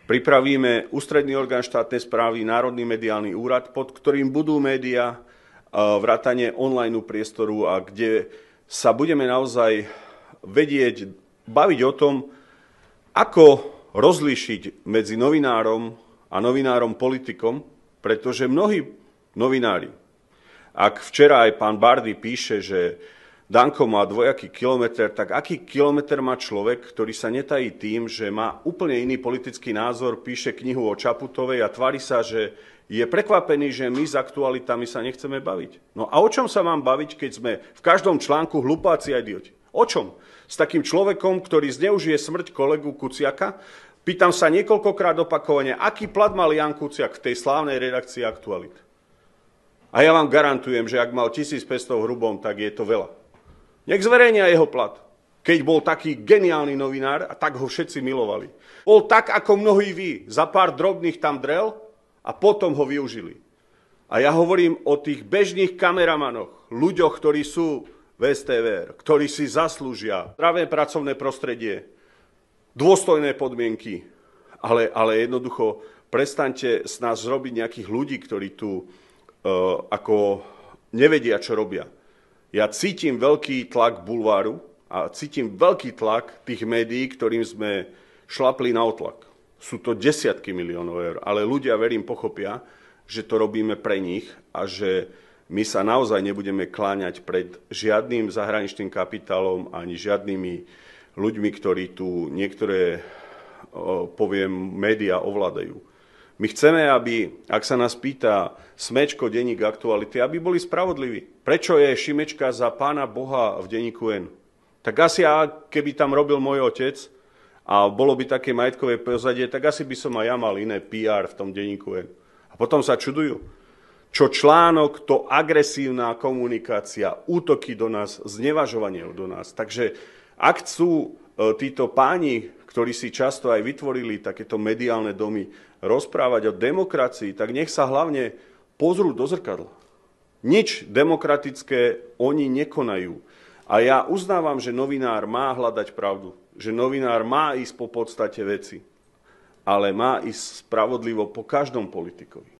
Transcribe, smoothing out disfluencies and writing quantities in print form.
Pripravíme ústredný orgán štátnej správy, Národný mediálny úrad, pod ktorým budú médiá, vrátane online priestoru a kde sa budeme naozaj vedieť baviť o tom, ako rozlíšiť medzi novinárom a novinárom politikom, pretože mnohí novinári, ak včera aj pán Bardy píše, že Danko má dvojaký kilometer, tak aký kilometer má človek, ktorý sa netají tým, že má úplne iný politický názor, píše knihu o Čaputovej a tvári sa, že je prekvapený, že my s aktualitami sa nechceme baviť. No a o čom sa mám baviť, keď sme v každom článku hlupáci a idioti? O čom? S takým človekom, ktorý zneužije smrť kolegu Kuciaka? Pýtam sa niekoľkokrát opakovane, aký plat mal Ján Kuciak v tej slávnej redakcii Aktualit. A ja vám garantujem, že ak mal 1500 v hrubom, tak je to veľa. Nech zverejnia jeho plat. Keď bol taký geniálny novinár, a tak ho všetci milovali. Bol tak, ako mnohí vy. Za pár drobných tam drel a potom ho využili. A ja hovorím o tých bežných kameramanoch, ľuďoch, ktorí sú v STVR, ktorí si zaslúžia zdravé pracovné prostredie, dôstojné podmienky, ale jednoducho prestaňte z nás zrobiť nejakých ľudí, ktorí tu ako nevedia, čo robia. Ja cítim veľký tlak bulváru a cítim veľký tlak tých médií, ktorým sme šlapli na otlak. Sú to desiatky miliónov eur, ale ľudia, verím, pochopia, že to robíme pre nich a že my sa naozaj nebudeme kláňať pred žiadnym zahraničným kapitálom ani žiadnymi ľuďmi, ktorí tu niektoré, poviem, médiá ovládajú. My chceme, aby, ak sa nás pýta Smečko, denník Aktuality, aby boli spravodliví. Prečo je Šimečka za Pána Boha v denníku N? Tak asi keby tam robil môj otec a bolo by také majetkové pozadie, tak asi by som aj ja mal iné PR v tom denníku N. A potom sa čudujú. Čo článok, to agresívna komunikácia, útoky do nás, znevažovanie do nás. Takže ak chcú títo páni, ktorí si často aj vytvorili takéto mediálne domy, rozprávať o demokracii, tak nech sa hlavne pozrú do zrkadla. Nič demokratické oni nekonajú. A ja uznávam, že novinár má hľadať pravdu, že novinár má ísť po podstate veci, ale má ísť spravodlivo po každom politikovi.